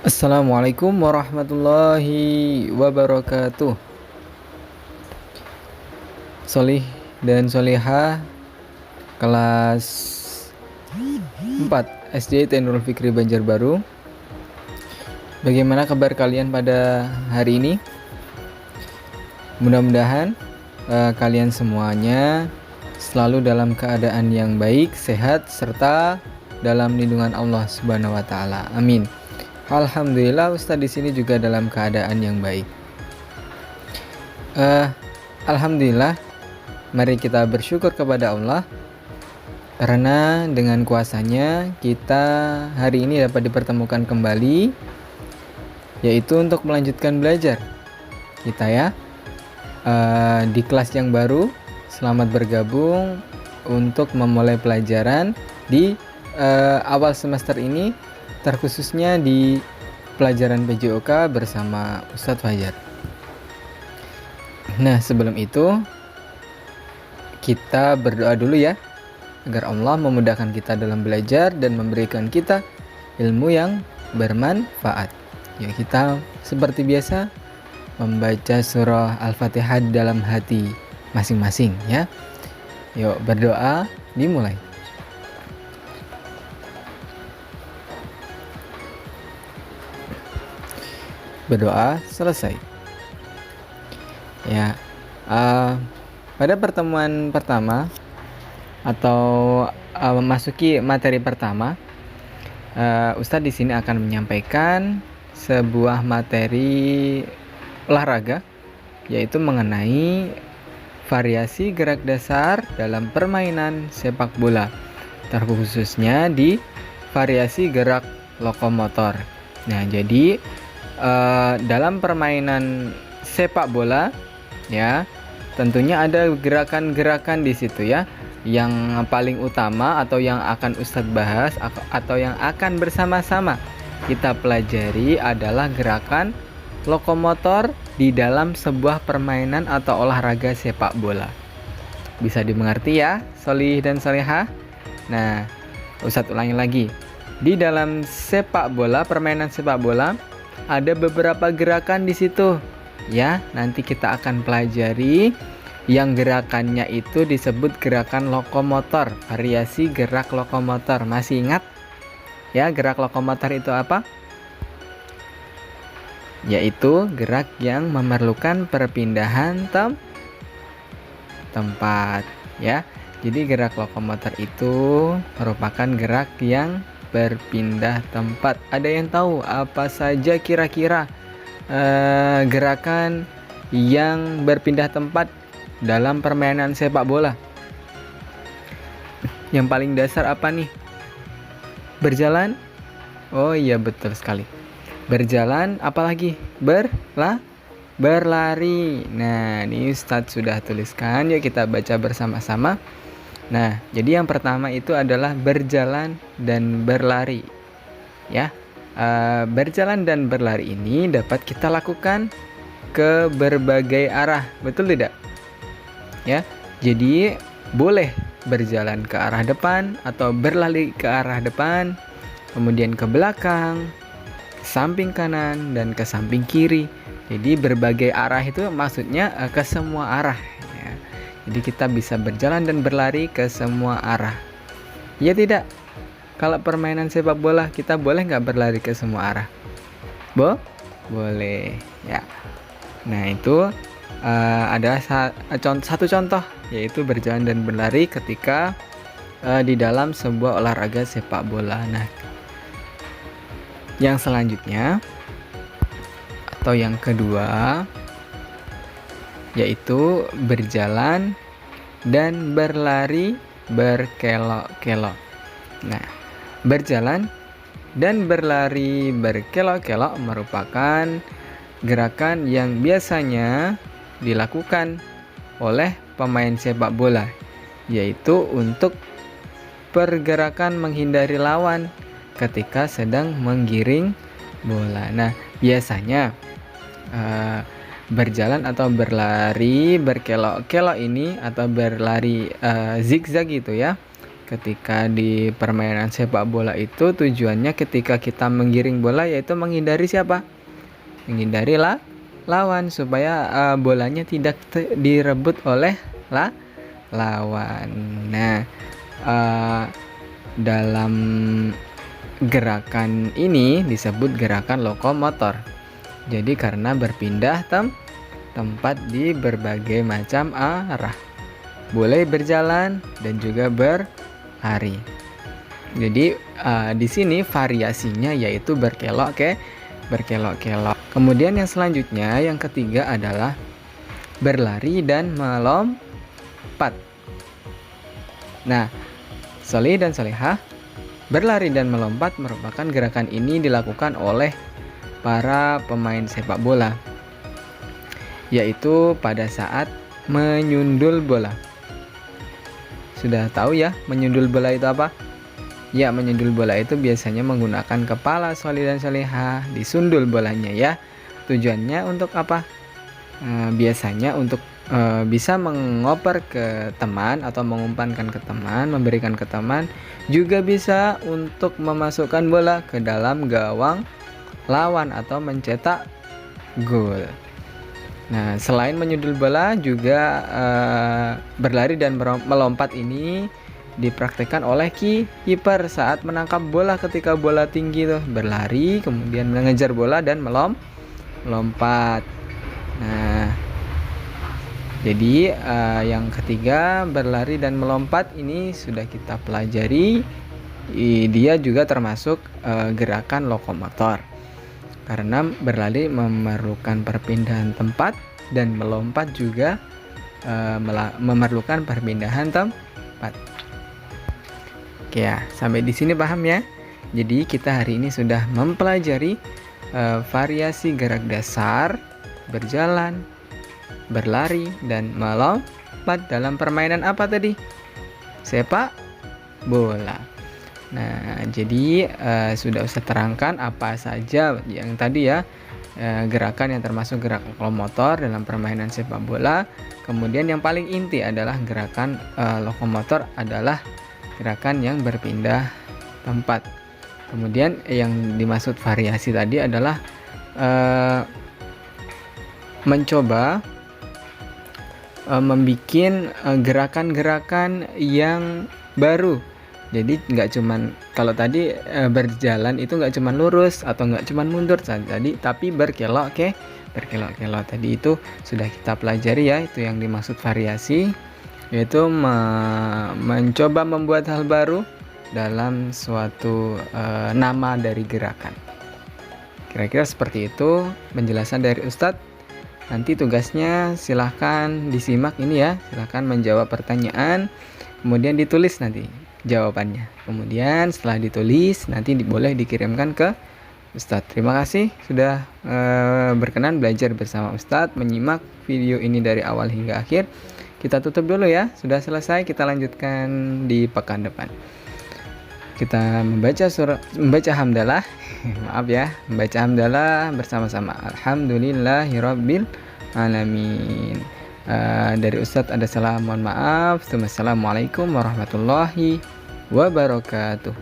Assalamualaikum warahmatullahi wabarakatuh. Solih dan Solihah kelas 4 SD Nurul Fikri Banjarbaru. Bagaimana kabar kalian pada hari ini? Mudah-mudahan kalian semuanya selalu dalam keadaan yang baik, sehat, serta dalam lindungan Allah Subhanahu wa taala. Amin. Alhamdulillah, Ustadz di sini juga dalam keadaan yang baik. Alhamdulillah, mari kita bersyukur kepada Allah karena dengan kuasanya kita hari ini dapat dipertemukan kembali, yaitu untuk melanjutkan belajar kita ya di kelas yang baru. Selamat bergabung untuk memulai pelajaran di awal semester ini, terkhususnya di pelajaran PJOK bersama Ustadz Fajar. Nah, sebelum itu kita berdoa dulu ya, agar Allah memudahkan kita dalam belajar dan memberikan kita ilmu yang bermanfaat. Ya, kita seperti biasa membaca surah Al-Fatihah dalam hati masing-masing ya. Yuk berdoa, dimulai. Berdoa selesai ya. Pada pertemuan pertama atau memasuki materi pertama, Ustadz di sini akan menyampaikan sebuah materi olahraga, yaitu mengenai variasi gerak dasar dalam permainan sepak bola, terkhususnya di variasi gerak lokomotor. Nah, jadi dalam permainan sepak bola ya, tentunya ada gerakan-gerakan di situ ya. Yang paling utama atau yang akan Ustadz bahas atau yang akan bersama-sama kita pelajari adalah gerakan lokomotor di dalam sebuah permainan atau olahraga sepak bola. Bisa dimengerti ya, Solih dan Solihah? Nah, Ustadz ulangi lagi. Di dalam sepak bola, permainan sepak bola, ada beberapa gerakan di situ ya. Nanti kita akan pelajari yang gerakannya itu disebut gerakan lokomotor, variasi gerak lokomotor. Masih ingat ya gerak lokomotor itu apa? Yaitu gerak yang memerlukan perpindahan tempat ya. Jadi gerak lokomotor itu merupakan gerak yang berpindah tempat. Ada yang tahu apa saja kira-kira gerakan yang berpindah tempat dalam permainan sepak bola? Yang paling dasar apa nih? Berjalan? Oh iya, betul sekali. Berjalan, apalagi? Berlari. Nah, ini Ustadz sudah tuliskan, yuk kita baca bersama-sama. Nah, jadi yang pertama itu adalah berjalan dan berlari ya. Berjalan dan berlari ini dapat kita lakukan ke berbagai arah, betul tidak? Ya, jadi boleh berjalan ke arah depan atau berlari ke arah depan, kemudian ke belakang, samping kanan, dan ke samping kiri. Jadi berbagai arah itu maksudnya ke semua arah ya. Jadi kita bisa berjalan dan berlari ke semua arah. Ya tidak? Kalau permainan sepak bola kita boleh nggak berlari ke semua arah? Boleh ya. Nah, itu adalah satu contoh, yaitu berjalan dan berlari ketika di dalam sebuah olahraga sepak bola. Nah, yang selanjutnya atau yang kedua yaitu berjalan dan berlari berkelok-kelok. Nah, berjalan dan berlari berkelok-kelok merupakan gerakan yang biasanya dilakukan oleh pemain sepak bola, yaitu untuk pergerakan menghindari lawan ketika sedang menggiring bola. Nah, biasanya berjalan atau berlari berkelok-kelok ini atau berlari zigzag gitu ya, Ketika di permainan sepak bola itu tujuannya ketika kita menggiring bola yaitu menghindari siapa? Menghindari lawan supaya bolanya tidak direbut oleh lawan. Nah, dalam gerakan ini disebut gerakan lokomotor. Jadi karena berpindah tempat di berbagai macam arah. Boleh berjalan dan juga berlari. Jadi di sini variasinya yaitu berkelok-kelok. Kemudian yang selanjutnya yang ketiga adalah berlari dan melompat. Nah, solih dan solihah, berlari dan melompat merupakan gerakan ini dilakukan oleh para pemain sepak bola, yaitu pada saat menyundul bola. Sudah tahu ya menyundul bola itu apa? Ya, menyundul bola itu biasanya menggunakan kepala solih dan solihah, disundul bolanya ya. Tujuannya untuk apa? Biasanya untuk bisa mengoper ke teman atau mengumpankan ke teman, memberikan ke teman, juga bisa untuk memasukkan bola ke dalam gawang lawan atau mencetak gol. Nah, selain menyundul bola juga berlari dan melompat ini dipraktikkan oleh kiper saat menangkap bola ketika bola tinggi tuh, berlari kemudian mengejar bola dan melompat. Nah, jadi yang ketiga berlari dan melompat ini sudah kita pelajari. Dia juga termasuk gerakan lokomotor. Karena berlari memerlukan perpindahan tempat dan melompat juga memerlukan perpindahan tempat. Oke ya, sampai di sini paham ya. Jadi kita hari ini sudah mempelajari variasi gerak dasar, berjalan, berlari, dan melompat dalam permainan apa tadi? Sepak bola. Nah, jadi sudah Ustaz terangkan apa saja yang tadi ya, gerakan yang termasuk gerakan lokomotor dalam permainan sepak bola. Kemudian yang paling inti adalah gerakan lokomotor adalah gerakan yang berpindah tempat. Kemudian yang dimaksud variasi tadi adalah mencoba membuat gerakan-gerakan yang baru. Jadi nggak cuman kalau tadi berjalan itu nggak cuman lurus atau nggak cuman mundur tadi, tapi berkelok-kelok tadi itu sudah kita pelajari ya. Itu yang dimaksud variasi, yaitu mencoba membuat hal baru dalam suatu nama dari gerakan. Kira-kira seperti itu penjelasan dari Ustadz. Nanti tugasnya silahkan disimak ini ya, silahkan menjawab pertanyaan, kemudian ditulis nanti jawabannya. Kemudian setelah ditulis nanti boleh dikirimkan ke Ustadz. Terima kasih sudah berkenan belajar bersama Ustadz, menyimak video ini dari awal hingga akhir. Kita tutup dulu ya, sudah selesai, kita lanjutkan di pekan depan. Kita membaca hamdalah. Maaf ya, membaca hamdalah bersama-sama. Alhamdulillahirabbil alamin. Dari Ustadz ada salam, mohon maaf. Assalamualaikum warahmatullahi wabarakatuh.